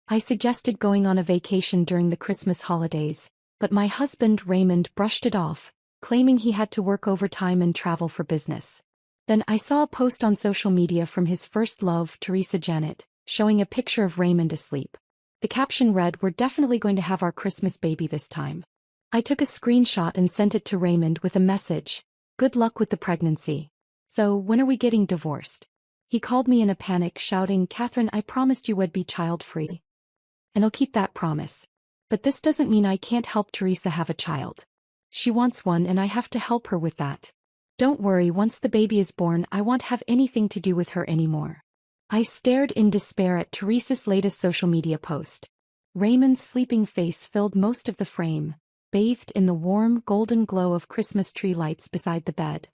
I suggested going on a vacation during the Christmas holidays, but my husband Raymond brushed it off, claiming he had to work overtime and travel for business. Then I saw a post on social media from his first love, Teresa Janet, showing a picture of Raymond asleep. The caption read, "We're definitely going to have our Christmas baby this time." I took a screenshot and sent it to Raymond with a message, "Good luck with the pregnancy. So, when are we getting divorced?" He called me in a panic, shouting, "Catherine, I promised you would be child-free. And I'll keep that promise. But this doesn't mean I can't help Teresa have a child. She wants one and I have to help her with that. Don't worry, once the baby is born I won't have anything to do with her anymore." I stared in despair at Teresa's latest social media post. Raymond's sleeping face filled most of the frame, bathed in the warm, golden glow of Christmas tree lights beside the bed,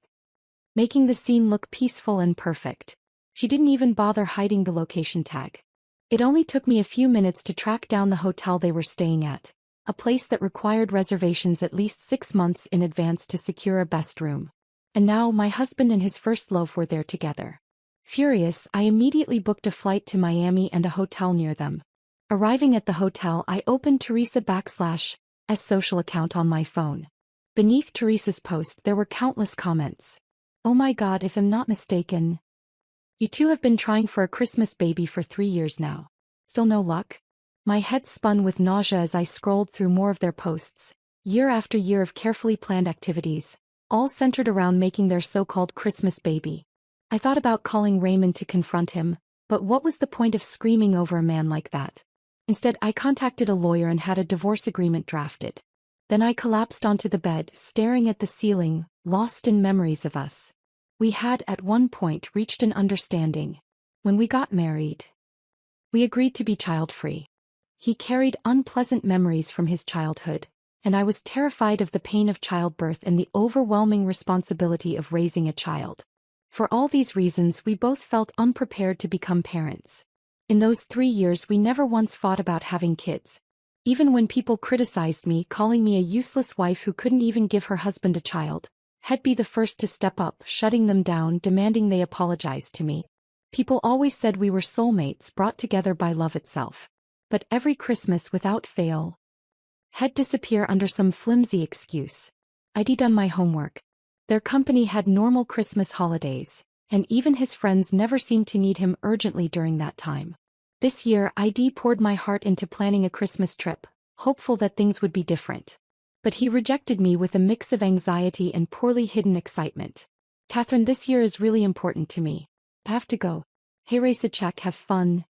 making the scene look peaceful and perfect. She didn't even bother hiding the location tag. It only took me a few minutes to track down the hotel they were staying at, a place that required reservations at least 6 months in advance to secure a best room. And now my husband and his first love were there together. Furious, I immediately booked a flight to Miami and a hotel near them. Arriving at the hotel, I opened Teresa_'s social account on my phone. Beneath Teresa's post there were countless comments. "Oh my God, if I'm not mistaken. You two have been trying for a Christmas baby for 3 years now. Still no luck?" My head spun with nausea as I scrolled through more of their posts. Year after year of carefully planned activities, all centered around making their so-called Christmas baby. I thought about calling Raymond to confront him, but what was the point of screaming over a man like that? Instead, I contacted a lawyer and had a divorce agreement drafted. Then I collapsed onto the bed, staring at the ceiling, lost in memories of us. We had at one point reached an understanding. When we got married, we agreed to be child-free. He carried unpleasant memories from his childhood, and I was terrified of the pain of childbirth and the overwhelming responsibility of raising a child. For all these reasons, we both felt unprepared to become parents. In those 3 years, we never once thought about having kids. Even when people criticized me, calling me a useless wife who couldn't even give her husband a child, I'd be the first to step up, shutting them down, demanding they apologize to me. People always said we were soulmates brought together by love itself. But every Christmas, without fail, had disappear under some flimsy excuse. I'd done my homework. Their company had normal Christmas holidays, and even his friends never seemed to need him urgently during that time. This year, ID poured my heart into planning a Christmas trip, hopeful that things would be different. But he rejected me with a mix of anxiety and poorly hidden excitement. "Catherine, this year is really important to me. I have to go. Hey, race a check, have fun.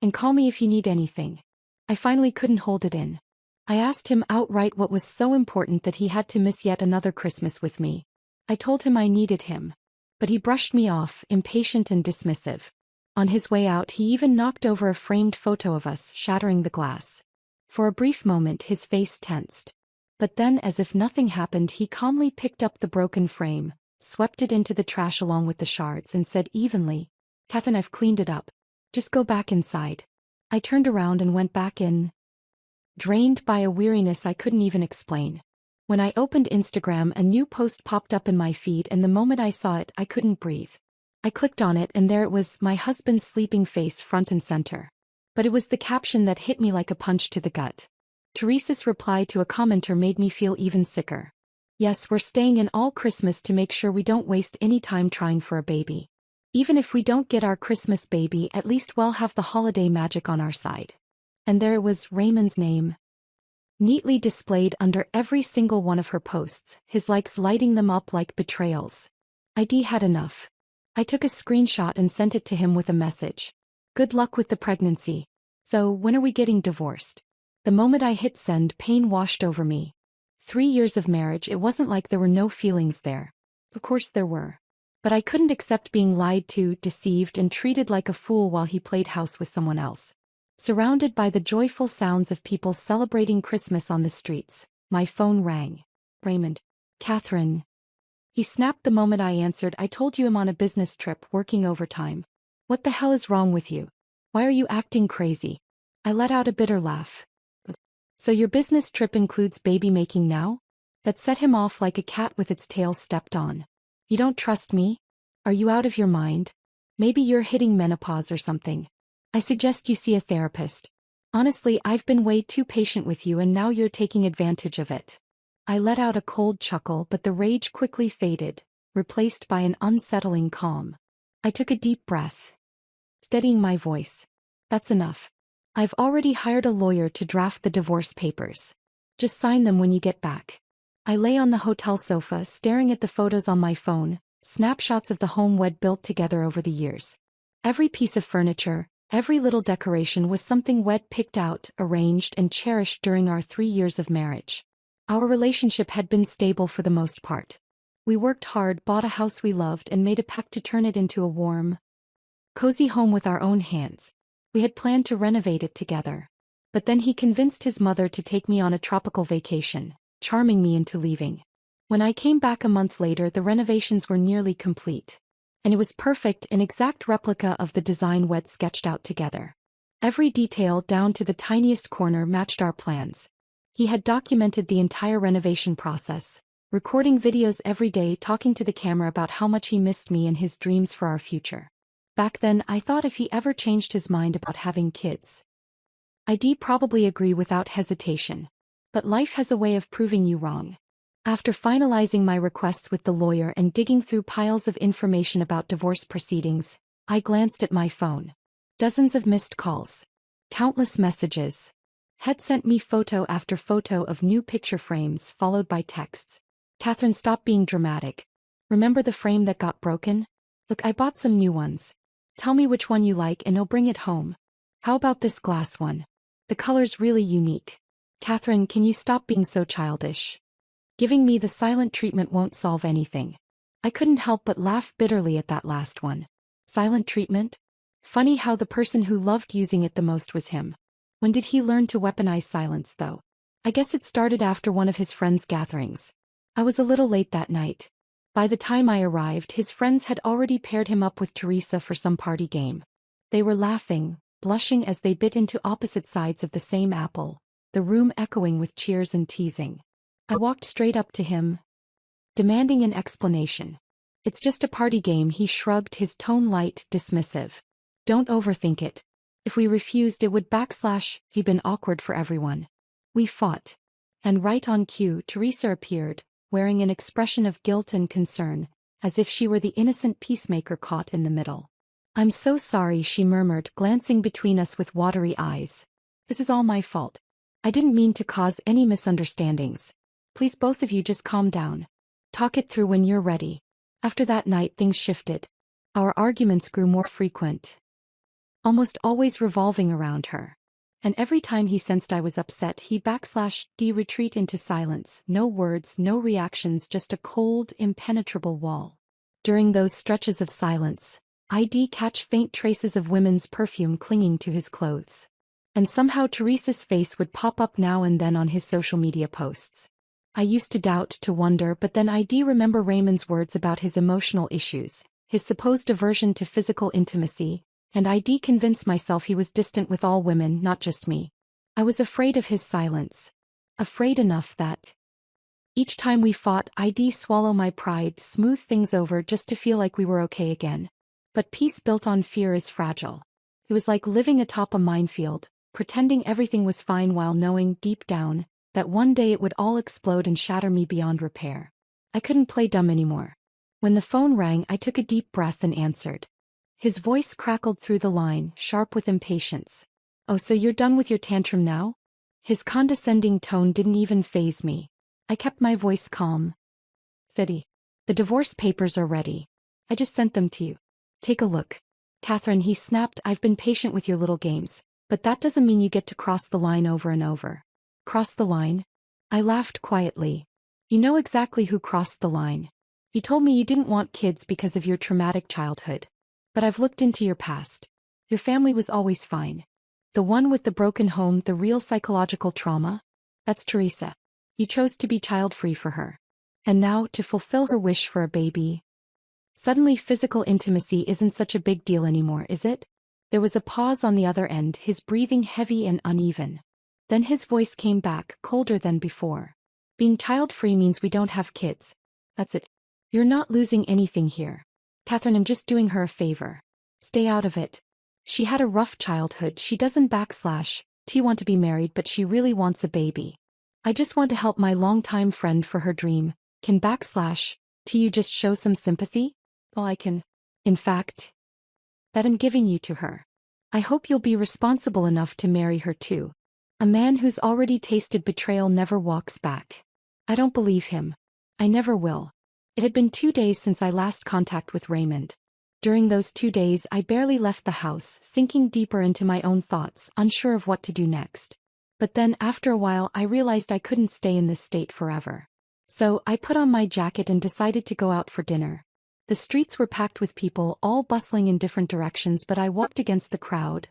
And call me if you need anything." I finally couldn't hold it in. I asked him outright what was so important that he had to miss yet another Christmas with me. I told him I needed him. But he brushed me off, impatient and dismissive. On his way out, he even knocked over a framed photo of us, shattering the glass. For a brief moment his face tensed. But then, as if nothing happened, he calmly picked up the broken frame, swept it into the trash along with the shards, and said evenly, "Catherine, I've cleaned it up. Just go back inside." I turned around and went back in, drained by a weariness I couldn't even explain. When I opened Instagram, a new post popped up in my feed, and the moment I saw it, I couldn't breathe. I clicked on it, and there it was, my husband's sleeping face front and center. But it was the caption that hit me like a punch to the gut. Teresa's reply to a commenter made me feel even sicker. "Yes, we're staying in all Christmas to make sure we don't waste any time trying for a baby. Even if we don't get our Christmas baby, at least we'll have the holiday magic on our side." And there it was, Raymond's name, neatly displayed under every single one of her posts, his likes lighting them up like betrayals. ID had enough. I took a screenshot and sent it to him with a message. "Good luck with the pregnancy. So, when are we getting divorced?" The moment I hit send, pain washed over me. 3 years of marriage, it wasn't like there were no feelings there. Of course there were. But I couldn't accept being lied to, deceived, and treated like a fool while he played house with someone else. Surrounded by the joyful sounds of people celebrating Christmas on the streets, my phone rang. "Raymond." "Catherine." He snapped the moment I answered. "I told you I'm on a business trip, working overtime. What the hell is wrong with you? Why are you acting crazy?" I let out a bitter laugh. "So your business trip includes baby making now?" That set him off like a cat with its tail stepped on. "You don't trust me? Are you out of your mind? Maybe you're hitting menopause or something. I suggest you see a therapist." Honestly, I've been way too patient with you and now you're taking advantage of it. I let out a cold chuckle, but the rage quickly faded, replaced by an unsettling calm. I took a deep breath, steadying my voice. That's enough. I've already hired a lawyer to draft the divorce papers. Just sign them when you get back. I lay on the hotel sofa staring at the photos on my phone, snapshots of the home we'd built together over the years. Every piece of furniture, every little decoration was something we'd picked out, arranged, and cherished during our 3 years of marriage. Our relationship had been stable for the most part. We worked hard, bought a house we loved, and made a pact to turn it into a warm, cozy home with our own hands. We had planned to renovate it together. But then he convinced his mother to take me on a tropical vacation, charming me into leaving. When I came back a month later, the renovations were nearly complete. And it was perfect, an exact replica of the design we'd sketched out together. Every detail, down to the tiniest corner, matched our plans. He had documented the entire renovation process, recording videos every day, talking to the camera about how much he missed me and his dreams for our future. Back then, I thought if he ever changed his mind about having kids, I'd probably agree without hesitation. But life has a way of proving you wrong. After finalizing my requests with the lawyer and digging through piles of information about divorce proceedings, I glanced at my phone. Dozens of missed calls. Countless messages. Had sent me photo after photo of new picture frames followed by texts. Catherine, stop being dramatic. Remember the frame that got broken? Look, I bought some new ones. Tell me which one you like and I'll bring it home. How about this glass one? The color's really unique. Catherine, can you stop being so childish? Giving me the silent treatment won't solve anything. I couldn't help but laugh bitterly at that last one. Silent treatment? Funny how the person who loved using it the most was him. When did he learn to weaponize silence, though? I guess it started after one of his friends' gatherings. I was a little late that night. By the time I arrived, his friends had already paired him up with Teresa for some party game. They were laughing, blushing as they bit into opposite sides of the same apple, the room echoing with cheers and teasing. I walked straight up to him, demanding an explanation. It's just a party game, he shrugged, his tone light, dismissive. Don't overthink it. If we refused, it would be been awkward for everyone. We fought. And right on cue, Teresa appeared, wearing an expression of guilt and concern, as if she were the innocent peacemaker caught in the middle. I'm so sorry, she murmured, glancing between us with watery eyes. This is all my fault. I didn't mean to cause any misunderstandings. Please, both of you, just calm down. Talk it through when you're ready. After that night, things shifted. Our arguments grew more frequent, almost always revolving around her. And every time he sensed I was upset, he'd retreat into silence, no words, no reactions, just a cold, impenetrable wall. During those stretches of silence, I'd catch faint traces of women's perfume clinging to his clothes. And somehow Teresa's face would pop up now and then on his social media posts. I used to doubt, to wonder, but then I'd remember Raymond's words about his emotional issues, his supposed aversion to physical intimacy, and I'd convince myself he was distant with all women, not just me. I was afraid of his silence. Afraid enough that each time we fought, I'd swallow my pride, smooth things over just to feel like we were okay again. But peace built on fear is fragile. It was like living atop a minefield, pretending everything was fine while knowing deep down that one day it would all explode and shatter me beyond repair. I couldn't play dumb anymore. When the phone rang, I took a deep breath and answered. His voice crackled through the line, sharp with impatience. Oh, so you're done with your tantrum now? His condescending tone didn't even faze me. I kept my voice calm. Steady. The divorce papers are ready. I just sent them to you. Take a look. Catherine, he snapped, I've been patient with your little games, but that doesn't mean you get to cross the line over and over. Cross the line? I laughed quietly. You know exactly who crossed the line. You told me you didn't want kids because of your traumatic childhood. But I've looked into your past. Your family was always fine. The one with the broken home, the real psychological trauma? That's Teresa. You chose to be child-free for her. And now, to fulfill her wish for a baby. Suddenly physical intimacy isn't such a big deal anymore, is it? There was a pause on the other end, his breathing heavy and uneven. Then his voice came back, colder than before. Being child-free means we don't have kids. That's it. You're not losing anything here. Catherine, I'm just doing her a favor. Stay out of it. She had a rough childhood, she doesn't T want to be married but she really wants a baby. I just want to help my longtime friend for her dream. Can T you just show some sympathy? Well, I can. In fact, that I'm giving you to her. I hope you'll be responsible enough to marry her too. A man who's already tasted betrayal never walks back. I don't believe him. I never will. It had been 2 days since I last contact with Raymond. During those 2 days I barely left the house, sinking deeper into my own thoughts, unsure of what to do next. But then after a while I realized I couldn't stay in this state forever. So I put on my jacket and decided to go out for dinner. The streets were packed with people, all bustling in different directions, but I walked against the crowd,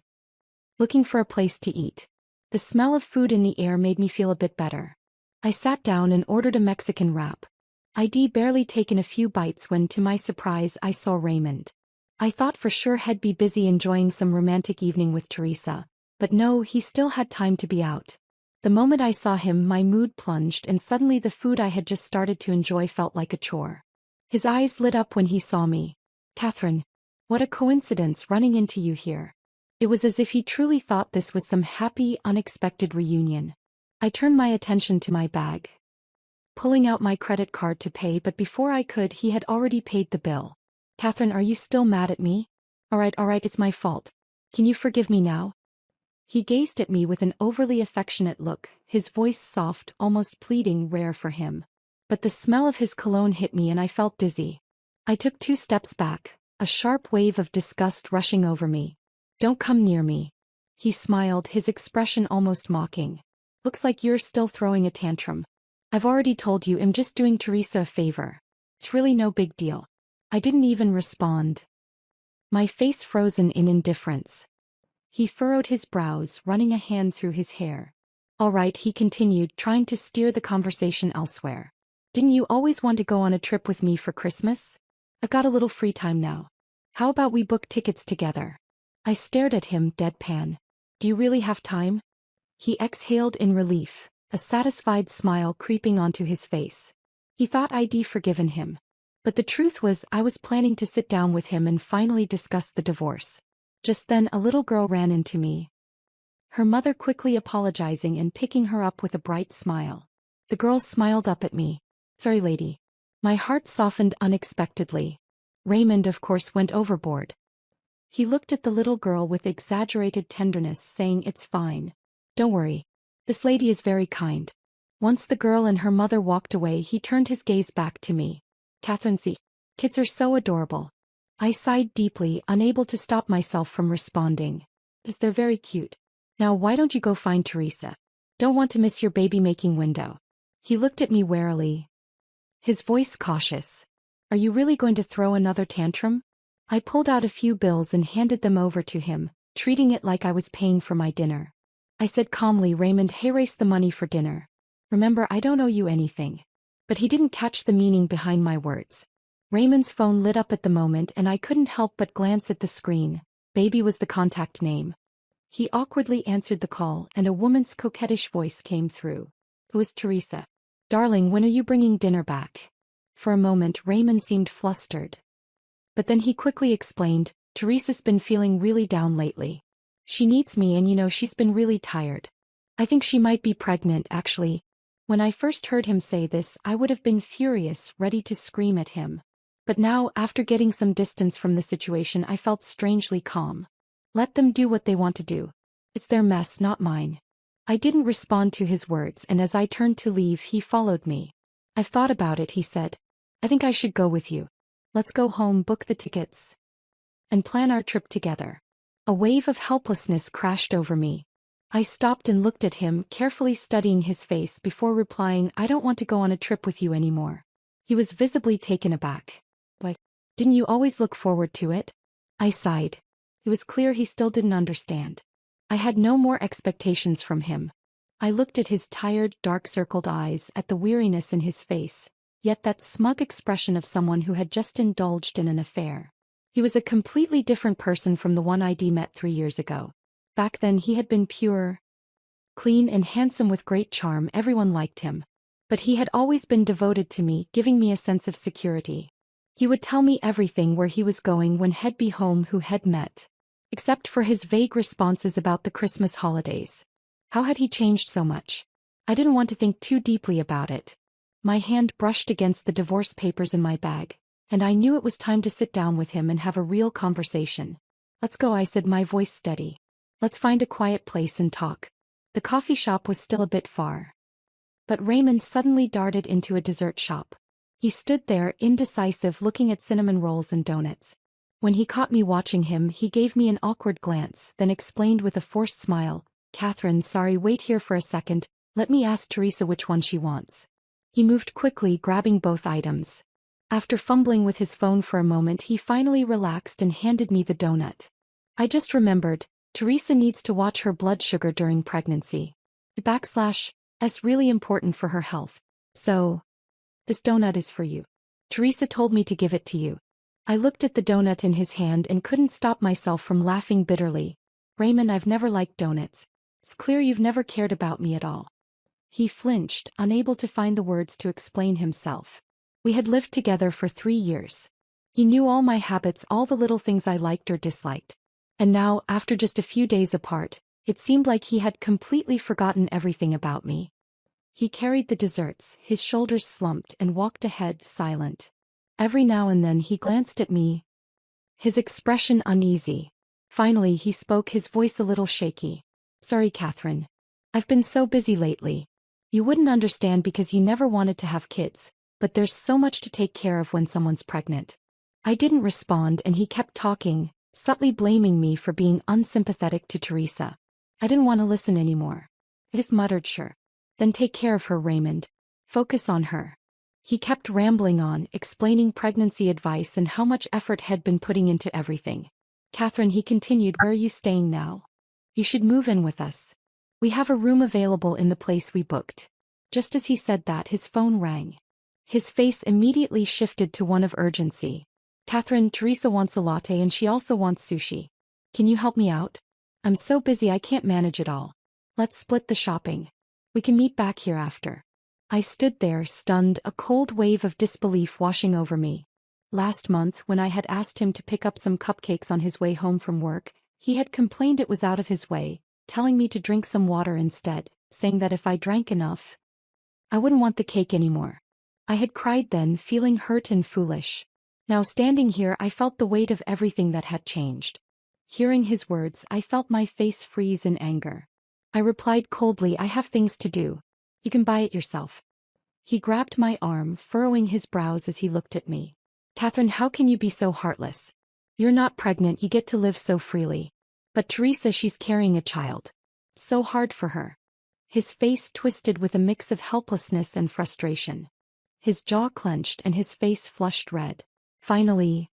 looking for a place to eat. The smell of food in the air made me feel a bit better. I sat down and ordered a Mexican wrap. I'd barely taken a few bites when, to my surprise, I saw Raymond. I thought for sure he'd be busy enjoying some romantic evening with Teresa, but no, he still had time to be out. The moment I saw him, my mood plunged and suddenly the food I had just started to enjoy felt like a chore. His eyes lit up when he saw me. Catherine, what a coincidence running into you here. It was as if he truly thought this was some happy, unexpected reunion. I turned my attention to my bag, pulling out my credit card to pay, but before I could, he had already paid the bill. Catherine, are you still mad at me? All right, it's my fault. Can you forgive me now? He gazed at me with an overly affectionate look, his voice soft, almost pleading, rare for him. But the smell of his cologne hit me and I felt dizzy. I took 2 steps back, a sharp wave of disgust rushing over me. Don't come near me. He smiled, his expression almost mocking. Looks like you're still throwing a tantrum. I've already told you I'm just doing Teresa a favor. It's really no big deal. I didn't even respond, my face frozen in indifference. He furrowed his brows, running a hand through his hair. All right, he continued, trying to steer the conversation elsewhere. Didn't you always want to go on a trip with me for Christmas? I've got a little free time now. How about we book tickets together? I stared at him, deadpan. Do you really have time? He exhaled in relief, a satisfied smile creeping onto his face. He thought I'd forgiven him. But the truth was, I was planning to sit down with him and finally discuss the divorce. Just then a little girl ran into me, her mother quickly apologizing and picking her up with a bright smile. The girl smiled up at me. Sorry, lady. My heart softened unexpectedly. Raymond, of course, went overboard. He looked at the little girl with exaggerated tenderness, saying, It's fine. Don't worry. This lady is very kind. Once the girl and her mother walked away, he turned his gaze back to me. Catherine, see, kids are so adorable. I sighed deeply, unable to stop myself from responding. Yes, they're very cute. Now why don't you go find Teresa? Don't want to miss your baby-making window. He looked at me warily, his voice cautious. Are you really going to throw another tantrum? I pulled out a few bills and handed them over to him, treating it like I was paying for my dinner. I said calmly, Raymond, erase the money for dinner. Remember, I don't owe you anything. But he didn't catch the meaning behind my words. Raymond's phone lit up at the moment and I couldn't help but glance at the screen. Baby was the contact name. He awkwardly answered the call and a woman's coquettish voice came through. It was Teresa. Darling, when are you bringing dinner back? For a moment Raymond seemed flustered. But then he quickly explained, Teresa's been feeling really down lately. She needs me and she's been really tired. I think she might be pregnant, actually. When I first heard him say this, I would have been furious, ready to scream at him. But now, after getting some distance from the situation, I felt strangely calm. Let them do what they want to do. It's their mess, not mine. I didn't respond to his words, and as I turned to leave, he followed me. I've thought about it, he said. I think I should go with you. Let's go home, book the tickets, and plan our trip together. A wave of helplessness crashed over me. I stopped and looked at him, carefully studying his face before replying, I don't want to go on a trip with you anymore. He was visibly taken aback. Why, didn't you always look forward to it? I sighed. It was clear he still didn't understand. I had no more expectations from him. I looked at his tired, dark-circled eyes, at the weariness in his face, yet that smug expression of someone who had just indulged in an affair. He was a completely different person from the one I'd met 3 years ago. Back then he had been pure, clean and handsome with great charm, everyone liked him. But he had always been devoted to me, giving me a sense of security. He would tell me everything, where he was going, when he'd be home, who had met. Except for his vague responses about the Christmas holidays. How had he changed so much? I didn't want to think too deeply about it. My hand brushed against the divorce papers in my bag, and I knew it was time to sit down with him and have a real conversation. Let's go, I said, my voice steady. Let's find a quiet place and talk. The coffee shop was still a bit far. But Raymond suddenly darted into a dessert shop. He stood there, indecisive, looking at cinnamon rolls and donuts. When he caught me watching him, he gave me an awkward glance, then explained with a forced smile, "Catherine, sorry, wait here for a second, let me ask Teresa which one she wants." He moved quickly, grabbing both items. After fumbling with his phone for a moment, he finally relaxed and handed me the donut. I just remembered, Teresa needs to watch her blood sugar during pregnancy. /S really important for her health. So, this donut is for you. Teresa told me to give it to you. I looked at the donut in his hand and couldn't stop myself from laughing bitterly. Raymond, I've never liked donuts. It's clear you've never cared about me at all. He flinched, unable to find the words to explain himself. We had lived together for 3 years. He knew all my habits, all the little things I liked or disliked. And now, after just a few days apart, it seemed like he had completely forgotten everything about me. He carried the desserts, his shoulders slumped, and walked ahead, silent. Every now and then he glanced at me, his expression uneasy. Finally he spoke, his voice a little shaky. "Sorry, Catherine. I've been so busy lately. You wouldn't understand because you never wanted to have kids, but there's so much to take care of when someone's pregnant." I didn't respond and he kept talking, subtly blaming me for being unsympathetic to Teresa. I didn't want to listen anymore. I just muttered, "Sure. Then take care of her, Raymond. Focus on her." He kept rambling on, explaining pregnancy advice and how much effort had been putting into everything. "Catherine," he continued, "where are you staying now? You should move in with us. We have a room available in the place we booked." Just as he said that, his phone rang. His face immediately shifted to one of urgency. "Catherine, Teresa wants a latte and she also wants sushi. Can you help me out? I'm so busy I can't manage it all. Let's split the shopping. We can meet back here after." I stood there, stunned, a cold wave of disbelief washing over me. Last month, when I had asked him to pick up some cupcakes on his way home from work, he had complained it was out of his way, telling me to drink some water instead, saying that if I drank enough, I wouldn't want the cake anymore. I had cried then, feeling hurt and foolish. Now standing here, I felt the weight of everything that had changed. Hearing his words, I felt my face freeze in anger. I replied coldly, "I have things to do. You can buy it yourself." He grabbed my arm, furrowing his brows as he looked at me. "Catherine, how can you be so heartless? You're not pregnant, you get to live so freely. But Teresa, she's carrying a child. So hard for her." His face twisted with a mix of helplessness and frustration. His jaw clenched and his face flushed red. Finally,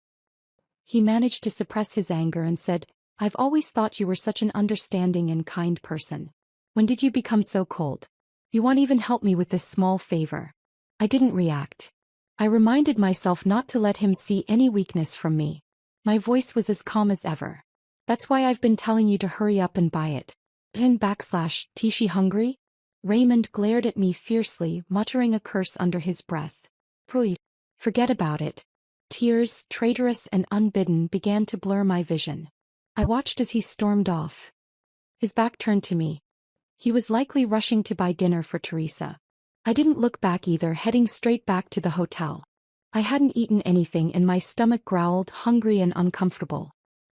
he managed to suppress his anger and said, "I've always thought you were such an understanding and kind person. When did you become so cold? You won't even help me with this small favor." I didn't react. I reminded myself not to let him see any weakness from me. My voice was as calm as ever. "That's why I've been telling you to hurry up and buy it. /T she hungry?" Raymond glared at me fiercely, muttering a curse under his breath. Forget about it." Tears, traitorous and unbidden, began to blur my vision. I watched as he stormed off. His back turned to me. He was likely rushing to buy dinner for Teresa. I didn't look back either, heading straight back to the hotel. I hadn't eaten anything and my stomach growled, hungry and uncomfortable.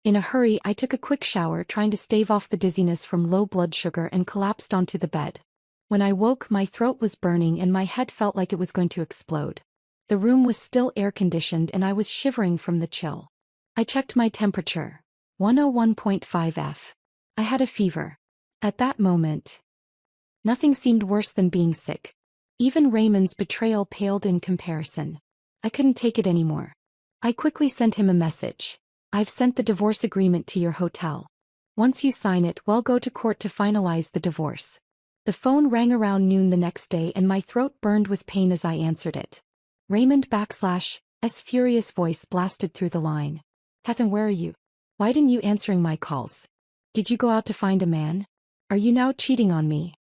In a hurry, I took a quick shower, trying to stave off the dizziness from low blood sugar, and collapsed onto the bed. When I woke, my throat was burning and my head felt like it was going to explode. The room was still air-conditioned and I was shivering from the chill. I checked my temperature. 101.5 F. I had a fever. At that moment, nothing seemed worse than being sick. Even Raymond's betrayal paled in comparison. I couldn't take it anymore. I quickly sent him a message. "I've sent the divorce agreement to your hotel. Once you sign it, we'll go to court to finalize the divorce." The phone rang around noon the next day and my throat burned with pain as I answered it. Raymond/'s furious voice blasted through the line. "Catherine, where are you? Why didn't you answering my calls? Did you go out to find a man? Are you now cheating on me?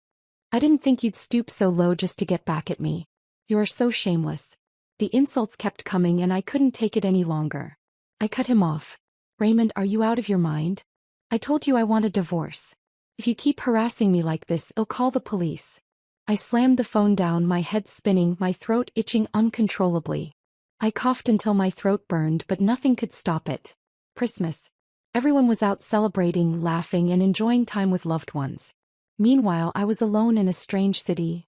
I didn't think you'd stoop so low just to get back at me. You are so shameless." The insults kept coming and I couldn't take it any longer. I cut him off. "Raymond, are you out of your mind? I told you I want a divorce. If you keep harassing me like this, I'll call the police. I slammed the phone down, my head spinning, my throat itching uncontrollably. I coughed until my throat burned, but nothing could stop it. Christmas. Everyone was out celebrating, laughing, and enjoying time with loved ones. Meanwhile, I was alone in a strange city,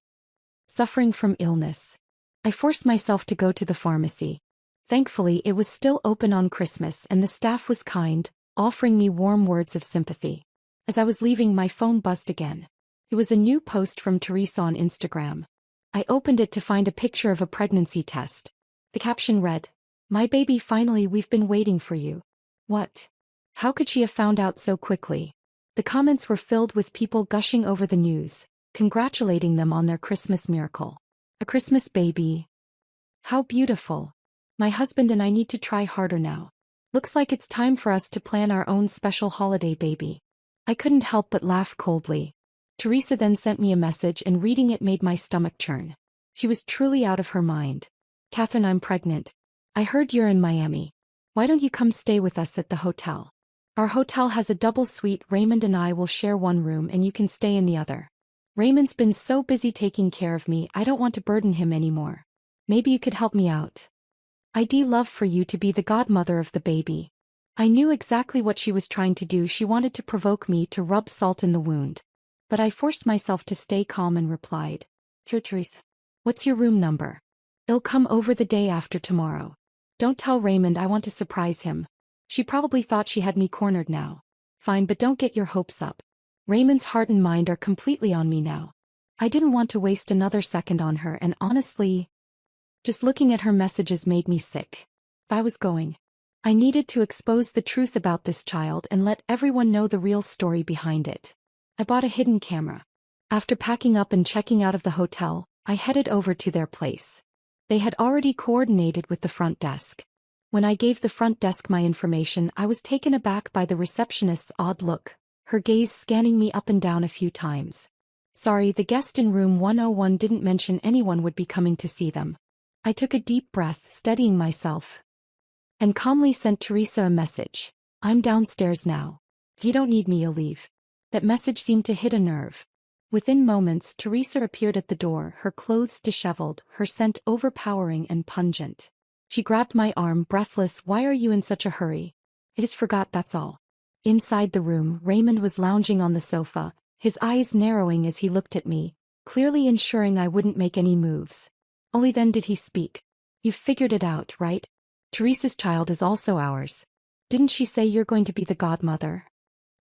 suffering from illness. I forced myself to go to the pharmacy. Thankfully, it was still open on Christmas and the staff was kind, offering me warm words of sympathy. As I was leaving, my phone buzzed again. It was a new post from Teresa on Instagram. I opened it to find a picture of a pregnancy test. The caption read, "My baby, finally, we've been waiting for you." What? How could she have found out so quickly? The comments were filled with people gushing over the news, congratulating them on their Christmas miracle. A Christmas baby. How beautiful. My husband and I need to try harder now. Looks like it's time for us to plan our own special holiday, baby. I couldn't help but laugh coldly. Teresa then sent me a message, and reading it made my stomach churn. She was truly out of her mind. "Catherine, I'm pregnant. I heard you're in Miami. Why don't you come stay with us at the hotel? Our hotel has a double suite. Raymond and I will share one room and you can stay in the other. Raymond's been so busy taking care of me, I don't want to burden him anymore. Maybe you could help me out. I'd love for you to be the godmother of the baby." I knew exactly what she was trying to do. She wanted to provoke me to rub salt in the wound. But I forced myself to stay calm and replied, "Dear Teresa, what's your room number? It'll come over the day after tomorrow. Don't tell Raymond, I want to surprise him." She probably thought she had me cornered now. Fine, but don't get your hopes up. Raymond's heart and mind are completely on me now. I didn't want to waste another second on her, and honestly, just looking at her messages made me sick. I was going. I needed to expose the truth about this child and let everyone know the real story behind it. I bought a hidden camera. After packing up and checking out of the hotel, I headed over to their place. They had already coordinated with the front desk. When I gave the front desk my information, I was taken aback by the receptionist's odd look, her gaze scanning me up and down a few times. "Sorry, the guest in room 101 didn't mention anyone would be coming to see them." I took a deep breath, steadying myself, and calmly sent Teresa a message. "I'm downstairs now. If you don't need me, you'll leave." That message seemed to hit a nerve. Within moments, Teresa appeared at the door, her clothes disheveled, her scent overpowering and pungent. She grabbed my arm, breathless. "Why are you in such a hurry?" "I just forgot, that's all." Inside the room, Raymond was lounging on the sofa, his eyes narrowing as he looked at me, clearly ensuring I wouldn't make any moves. Only then did he speak. "You've figured it out, right? Teresa's child is also ours. Didn't she say you're going to be the godmother?"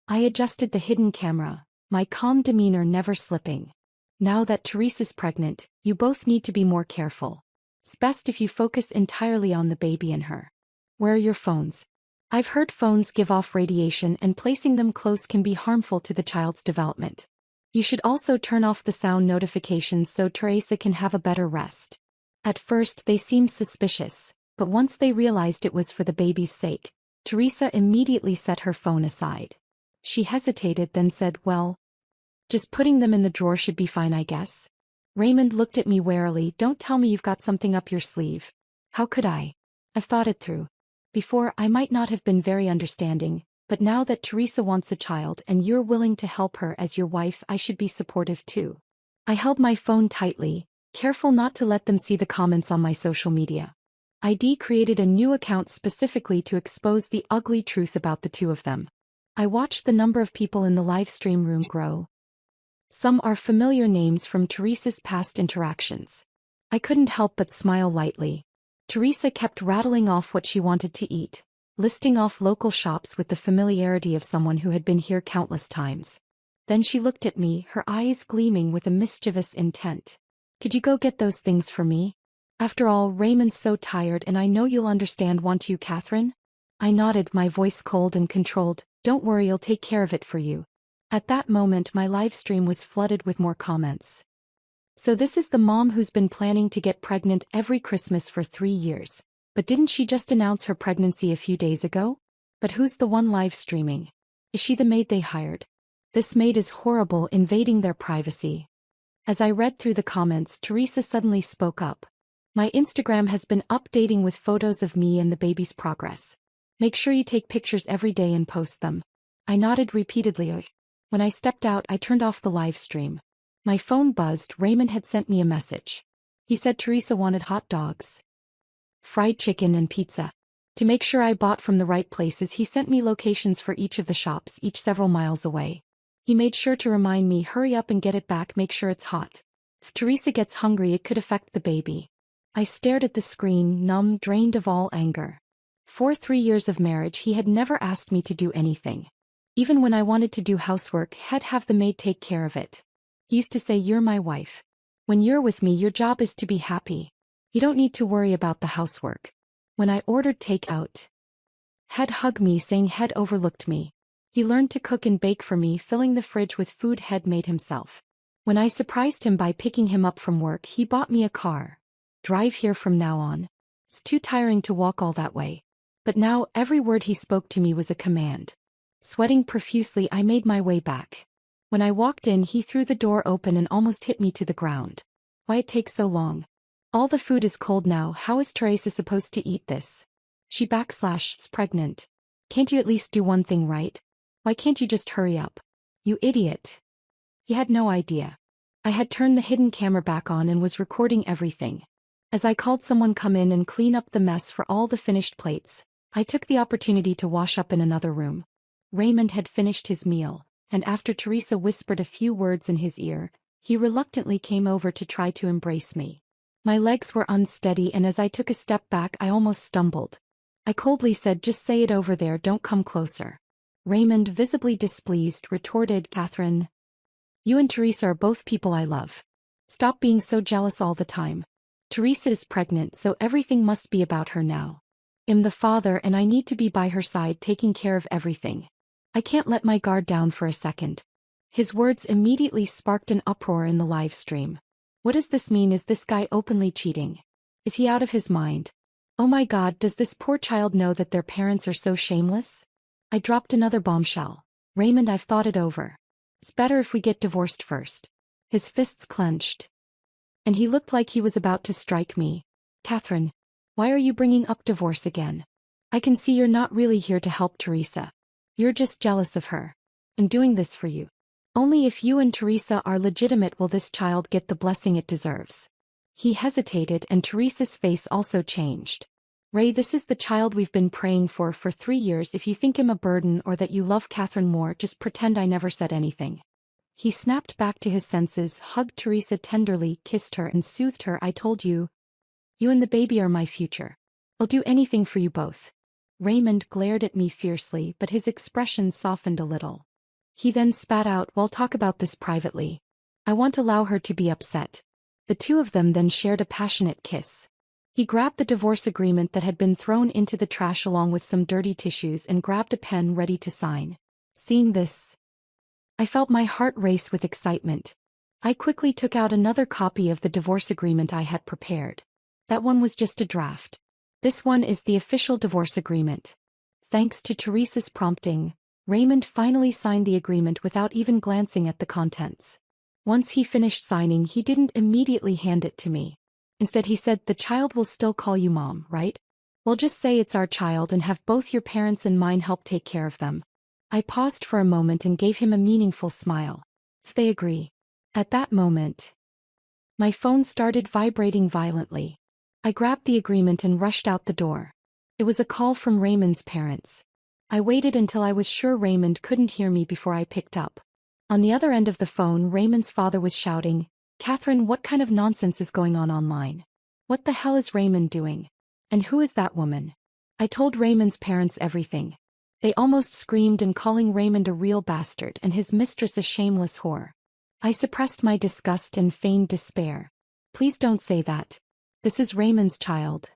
I adjusted the hidden camera, my calm demeanor never slipping. "Now that Teresa's pregnant, you both need to be more careful. It's best if you focus entirely on the baby and her. Where are your phones? I've heard phones give off radiation and placing them close can be harmful to the child's development. You should also turn off the sound notifications so Teresa can have a better rest." At first they seemed suspicious, but once they realized it was for the baby's sake, Teresa immediately set her phone aside. She hesitated, then said, "Well, just putting them in the drawer should be fine, I guess." Raymond looked at me warily. "Don't tell me you've got something up your sleeve." How could I? I've thought it through. Before, I might not have been very understanding, but now that Teresa wants a child and you're willing to help her as your wife, I should be supportive too. I held my phone tightly, careful not to let them see the comments on my social media. I created a new account specifically to expose the ugly truth about the two of them. I watched the number of people in the live stream room grow. Some are familiar names from Teresa's past interactions. I couldn't help but smile lightly. Teresa kept rattling off what she wanted to eat, listing off local shops with the familiarity of someone who had been here countless times. Then she looked at me, her eyes gleaming with a mischievous intent. "Could you go get those things for me? After all, Raymond's so tired and I know you'll understand, won't you, Catherine?" I nodded, my voice cold and controlled. "Don't worry, I'll take care of it for you." At that moment my live stream was flooded with more comments. "So this is the mom who's been planning to get pregnant every Christmas for 3 years. But didn't she just announce her pregnancy a few days ago? But who's the one live streaming? Is she the maid they hired? This maid is horrible, invading their privacy." As I read through the comments, Teresa suddenly spoke up. "My Instagram has been updating with photos of me and the baby's progress. Make sure you take pictures every day and post them." I nodded repeatedly. When I stepped out, I turned off the live stream. My phone buzzed. Raymond had sent me a message. He said Teresa wanted hot dogs, fried chicken and pizza. To make sure I bought from the right places, he sent me locations for each of the shops, each several miles away. He made sure to remind me, hurry up and get it back, make sure it's hot. If Teresa gets hungry, it could affect the baby. I stared at the screen, numb, drained of all anger. For 3 years of marriage, he had never asked me to do anything. Even when I wanted to do housework, he'd have the maid take care of it. He used to say, "You're my wife. When you're with me, your job is to be happy. You don't need to worry about the housework." When I ordered takeout, he'd hug me, saying he'd overlooked me. He learned to cook and bake for me, filling the fridge with food he'd made himself. When I surprised him by picking him up from work, he bought me a car. "Drive here from now on. It's too tiring to walk all that way." But now every word he spoke to me was a command. Sweating profusely, I made my way back. When I walked in, he threw the door open and almost hit me to the ground. "Why it takes so long? All the food is cold now. How is Teresa supposed to eat this? She's pregnant. Can't you at least do one thing right? Why can't you just hurry up? You idiot." He had no idea. I had turned the hidden camera back on and was recording everything. As I called someone come in and clean up the mess for all the finished plates, I took the opportunity to wash up in another room. Raymond had finished his meal, and after Teresa whispered a few words in his ear, he reluctantly came over to try to embrace me. My legs were unsteady, and as I took a step back, I almost stumbled. I coldly said, "Just say it over there, don't come closer." Raymond, visibly displeased, retorted, "Catherine, you and Teresa are both people I love. Stop being so jealous all the time. Teresa is pregnant, so everything must be about her now. I'm the father and I need to be by her side, taking care of everything. I can't let my guard down for a second." His words immediately sparked an uproar in the live stream. What does this mean? Is this guy openly cheating? Is he out of his mind? Oh my God, does this poor child know that their parents are so shameless? I dropped another bombshell. "Raymond, I've thought it over. It's better if we get divorced first." His fists clenched, and he looked like he was about to strike me. "Catherine, why are you bringing up divorce again? I can see you're not really here to help Teresa. You're just jealous of her. I'm doing this for you. Only if you and Teresa are legitimate will this child get the blessing it deserves." He hesitated, and Teresa's face also changed. "Ray, this is the child we've been praying for 3 years. If you think I'm a burden or that you love Catherine more, just pretend I never said anything." He snapped back to his senses, hugged Teresa tenderly, kissed her and soothed her. "I told you. You and the baby are my future. I'll do anything for you both." Raymond glared at me fiercely, but his expression softened a little. He then spat out, "We'll talk about this privately. I won't allow her to be upset." The two of them then shared a passionate kiss. He grabbed the divorce agreement that had been thrown into the trash along with some dirty tissues and grabbed a pen ready to sign. Seeing this, I felt my heart race with excitement. I quickly took out another copy of the divorce agreement I had prepared. That one was just a draft. This one is the official divorce agreement. Thanks to Teresa's prompting, Raymond finally signed the agreement without even glancing at the contents. Once he finished signing, he didn't immediately hand it to me. Instead, he said, "The child will still call you Mom, right? Well, just say it's our child and have both your parents and mine help take care of them." I paused for a moment and gave him a meaningful smile. "If they agree." At that moment, my phone started vibrating violently. I grabbed the agreement and rushed out the door. It was a call from Raymond's parents. I waited until I was sure Raymond couldn't hear me before I picked up. On the other end of the phone, Raymond's father was shouting, "Catherine, what kind of nonsense is going on online? What the hell is Raymond doing? And who is that woman?" I told Raymond's parents everything. They almost screamed and calling Raymond a real bastard and his mistress a shameless whore. I suppressed my disgust and feigned despair. "Please don't say that. This is Raymond's child.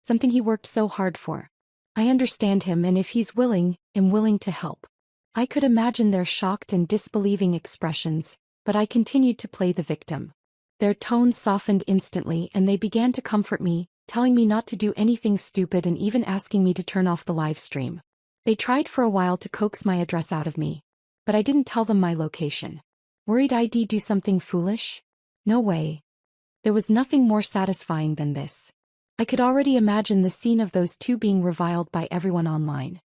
Something he worked so hard for. I understand him, and if he's willing, I'm willing to help." I could imagine their shocked and disbelieving expressions, but I continued to play the victim. Their tones softened instantly and they began to comfort me, telling me not to do anything stupid and even asking me to turn off the live stream. They tried for a while to coax my address out of me, but I didn't tell them my location. Worried I'd do something foolish? No way. There was nothing more satisfying than this. I could already imagine the scene of those two being reviled by everyone online.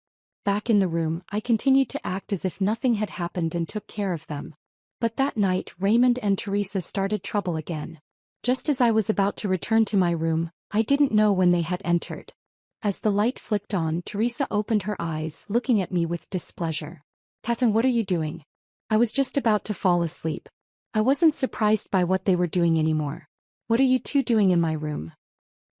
Back in the room, I continued to act as if nothing had happened and took care of them. But that night, Raymond and Teresa started trouble again. Just as I was about to return to my room, I didn't know when they had entered. As the light flicked on, Teresa opened her eyes, looking at me with displeasure. "Catherine, what are you doing?" I was just about to fall asleep. I wasn't surprised by what they were doing anymore. "What are you two doing in my room?"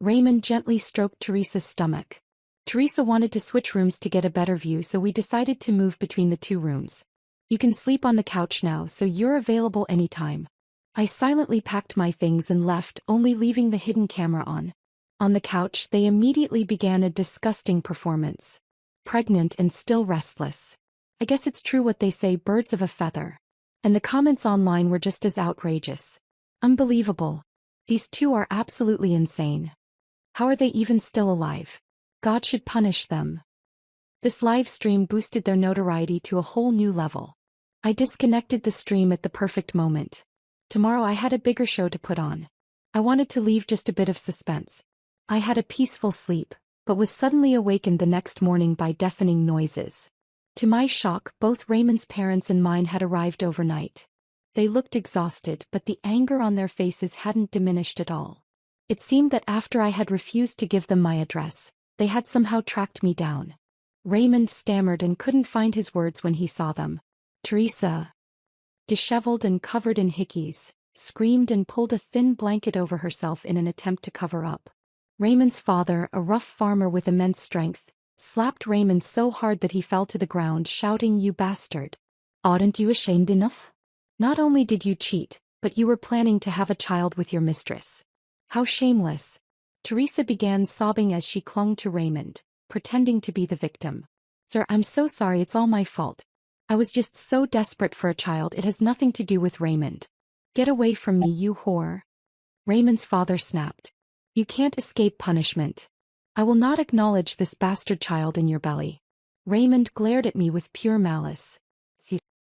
Raymond gently stroked Teresa's stomach. Teresa wanted to switch rooms to get a better view, so we decided to move between the two rooms. "You can sleep on the couch now, so you're available anytime." I silently packed my things and left, only leaving the hidden camera on. On the couch, they immediately began a disgusting performance. Pregnant and still restless. I guess it's true what they say, birds of a feather. And the comments online were just as outrageous. Unbelievable. These two are absolutely insane. How are they even still alive? God should punish them. This live stream boosted their notoriety to a whole new level. I disconnected the stream at the perfect moment. Tomorrow I had a bigger show to put on. I wanted to leave just a bit of suspense. I had a peaceful sleep, but was suddenly awakened the next morning by deafening noises. To my shock, both Raymond's parents and mine had arrived overnight. They looked exhausted, but the anger on their faces hadn't diminished at all. It seemed that after I had refused to give them my address, they had somehow tracked me down. Raymond stammered and couldn't find his words when he saw them. Teresa, disheveled and covered in hickeys, screamed and pulled a thin blanket over herself in an attempt to cover up. Raymond's father, a rough farmer with immense strength, slapped Raymond so hard that he fell to the ground, shouting, "You bastard! Aren't you ashamed enough? Not only did you cheat, but you were planning to have a child with your mistress. How shameless!" Teresa began sobbing as she clung to Raymond, pretending to be the victim. "Sir, I'm so sorry, it's all my fault. I was just so desperate for a child, it has nothing to do with Raymond. Get away from me, you whore." Raymond's father snapped. "You can't escape punishment. I will not acknowledge this bastard child in your belly." Raymond glared at me with pure malice.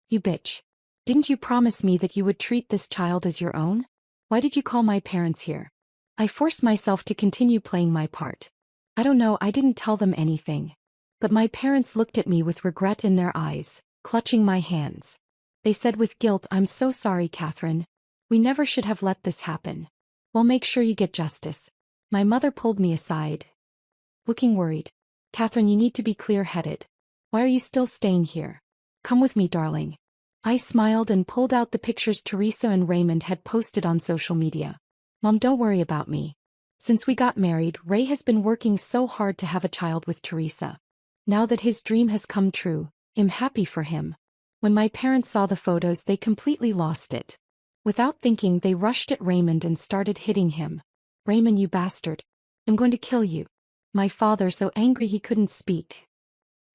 "You bitch. Didn't you promise me that you would treat this child as your own? Why did you call my parents here?" I forced myself to continue playing my part. "I don't know, I didn't tell them anything." But my parents looked at me with regret in their eyes, clutching my hands. They said with guilt, "I'm so sorry, Catherine. We never should have let this happen. We'll make sure you get justice." My mother pulled me aside, looking worried. "Catherine, you need to be clear-headed. Why are you still staying here? Come with me, darling." I smiled and pulled out the pictures Teresa and Raymond had posted on social media. "Mom, don't worry about me. Since we got married, Ray has been working so hard to have a child with Teresa. Now that his dream has come true, I'm happy for him." When my parents saw the photos, they completely lost it. Without thinking, they rushed at Raymond and started hitting him. "Raymond, you bastard. I'm going to kill you." My father, so angry he couldn't speak,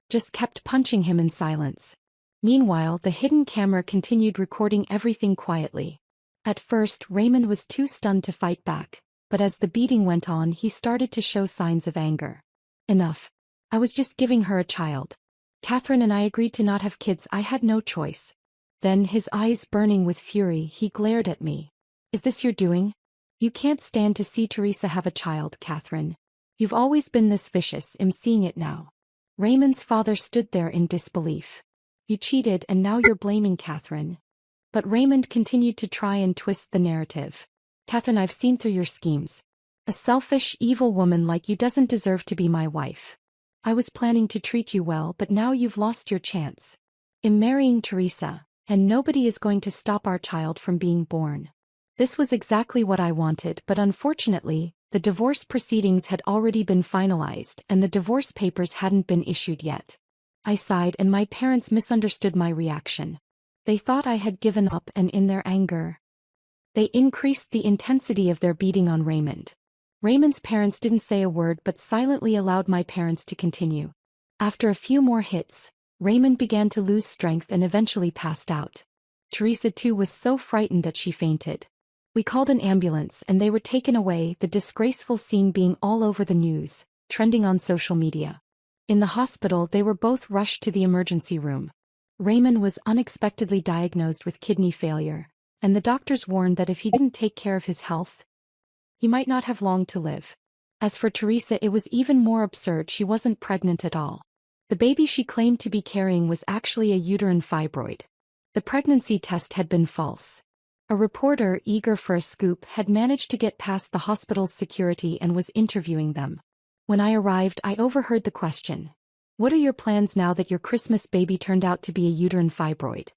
just kept punching him in silence. Meanwhile, the hidden camera continued recording everything quietly. At first, Raymond was too stunned to fight back, but as the beating went on, he started to show signs of anger. "Enough. I was just giving her a child. Catherine and I agreed to not have kids, I had no choice." Then, his eyes burning with fury, he glared at me. "Is this your doing? You can't stand to see Teresa have a child, Catherine. You've always been this vicious, I'm seeing it now." Raymond's father stood there in disbelief. "You cheated and now you're blaming Catherine." But Raymond continued to try and twist the narrative. "Catherine, I've seen through your schemes. A selfish, evil woman like you doesn't deserve to be my wife. I was planning to treat you well, but now you've lost your chance. I'm marrying Teresa, and nobody is going to stop our child from being born." This was exactly what I wanted, but unfortunately, the divorce proceedings had already been finalized and the divorce papers hadn't been issued yet. I sighed, and my parents misunderstood my reaction. They thought I had given up, and in their anger, they increased the intensity of their beating on Raymond. Raymond's parents didn't say a word but silently allowed my parents to continue. After a few more hits, Raymond began to lose strength and eventually passed out. Teresa too was so frightened that she fainted. We called an ambulance and they were taken away, the disgraceful scene being all over the news, trending on social media. In the hospital, they were both rushed to the emergency room. Raymond was unexpectedly diagnosed with kidney failure, and the doctors warned that if he didn't take care of his health, he might not have long to live. As for Teresa, it was even more absurd, she wasn't pregnant at all. The baby she claimed to be carrying was actually a uterine fibroid. The pregnancy test had been false. A reporter, eager for a scoop, had managed to get past the hospital's security and was interviewing them. When I arrived, I overheard the question. "What are your plans now that your Christmas baby turned out to be a uterine fibroid?"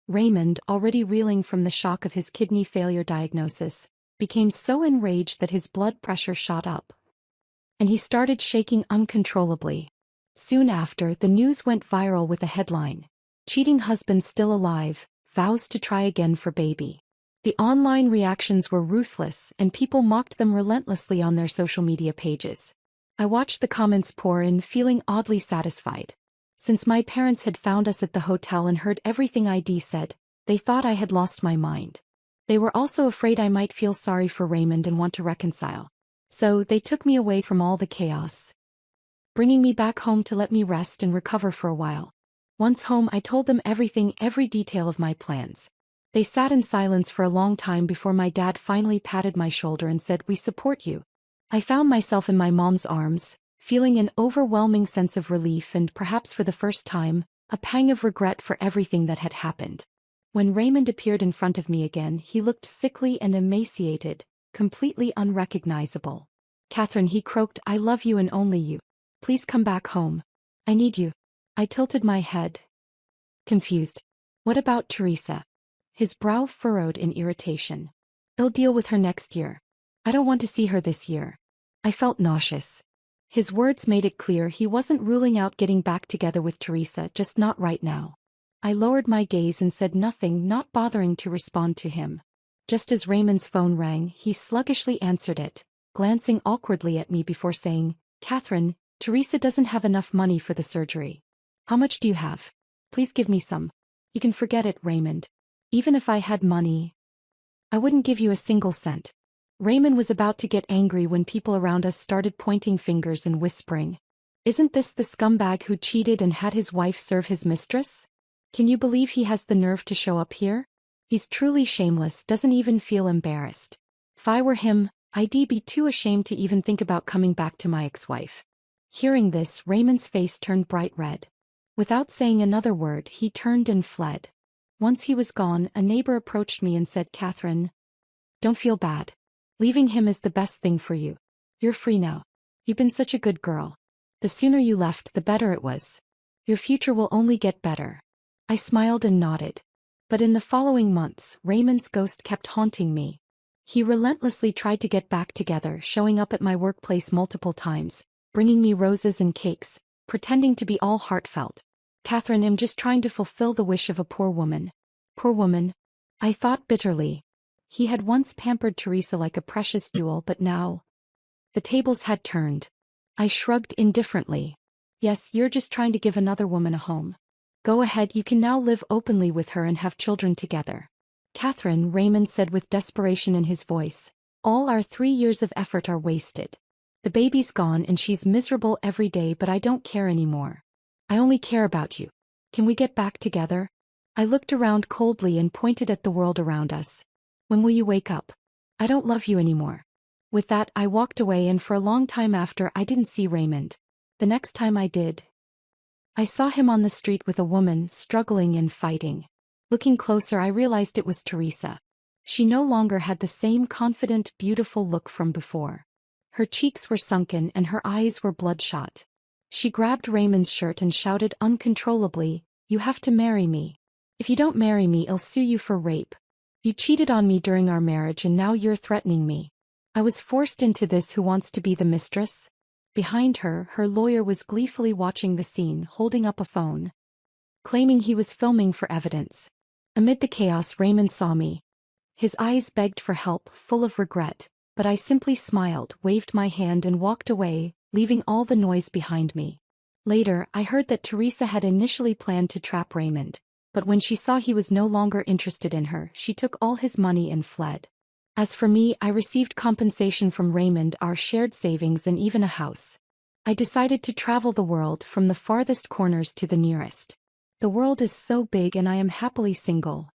Raymond, already reeling from the shock of his kidney failure diagnosis, became so enraged that his blood pressure shot up. And he started shaking uncontrollably. Soon after, the news went viral with a headline. "Cheating husband still alive, vows to try again for baby." The online reactions were ruthless, and people mocked them relentlessly on their social media pages. I watched the comments pour in, feeling oddly satisfied. Since my parents had found us at the hotel and heard everything ID said, they thought I had lost my mind. They were also afraid I might feel sorry for Raymond and want to reconcile. So they took me away from all the chaos, bringing me back home to let me rest and recover for a while. Once home, I told them everything, every detail of my plans. They sat in silence for a long time before my dad finally patted my shoulder and said, "We support you." I found myself in my mom's arms, feeling an overwhelming sense of relief and, perhaps for the first time, a pang of regret for everything that had happened. When Raymond appeared in front of me again, he looked sickly and emaciated, completely unrecognizable. "Catherine," he croaked, "I love you and only you. Please come back home. I need you." I tilted my head, confused. "What about Teresa?" His brow furrowed in irritation. "I'll deal with her next year. I don't want to see her this year." I felt nauseous. His words made it clear he wasn't ruling out getting back together with Teresa, just not right now. I lowered my gaze and said nothing, not bothering to respond to him. Just as Raymond's phone rang, he sluggishly answered it, glancing awkwardly at me before saying, "Catherine, Teresa doesn't have enough money for the surgery." "How much do you have? Please give me some." "You can forget it, Raymond. Even if I had money, I wouldn't give you a single cent." Raymond was about to get angry when people around us started pointing fingers and whispering, "Isn't this the scumbag who cheated and had his wife serve his mistress? Can you believe he has the nerve to show up here? He's truly shameless, doesn't even feel embarrassed. If I were him, I'd be too ashamed to even think about coming back to my ex-wife." Hearing this, Raymond's face turned bright red. Without saying another word, he turned and fled. Once he was gone, a neighbor approached me and said, "Catherine, don't feel bad. Leaving him is the best thing for you. You're free now. You've been such a good girl. The sooner you left, the better it was. Your future will only get better." I smiled and nodded. But in the following months, Raymond's ghost kept haunting me. He relentlessly tried to get back together, showing up at my workplace multiple times, bringing me roses and cakes, pretending to be all heartfelt. "Catherine, I'm just trying to fulfill the wish of a poor woman." Poor woman? I thought bitterly. He had once pampered Teresa like a precious jewel, but now the tables had turned. I shrugged indifferently. "Yes, you're just trying to give another woman a home. Go ahead, you can now live openly with her and have children together." "Catherine," Raymond said with desperation in his voice, "all our 3 years of effort are wasted. The baby's gone and she's miserable every day, but I don't care anymore. I only care about you. Can we get back together?" I looked around coldly and pointed at the world around us. "When will you wake up? I don't love you anymore." With that, I walked away, and for a long time after, I didn't see Raymond. The next time I did, I saw him on the street with a woman, struggling and fighting. Looking closer, I realized it was Teresa. She no longer had the same confident, beautiful look from before. Her cheeks were sunken and her eyes were bloodshot. She grabbed Raymond's shirt and shouted uncontrollably, "You have to marry me. If you don't marry me, I'll sue you for rape. You cheated on me during our marriage and now you're threatening me." I was forced into this. Who wants to be the mistress? Behind her, her lawyer was gleefully watching the scene, holding up a phone, claiming he was filming for evidence. Amid the chaos, Raymond saw me. His eyes begged for help, full of regret, but I simply smiled, waved my hand and walked away, leaving all the noise behind me. Later, I heard that Teresa had initially planned to trap Raymond, but when she saw he was no longer interested in her, she took all his money and fled. As for me, I received compensation from Raymond, our shared savings and even a house. I decided to travel the world, from the farthest corners to the nearest. The world is so big and I am happily single.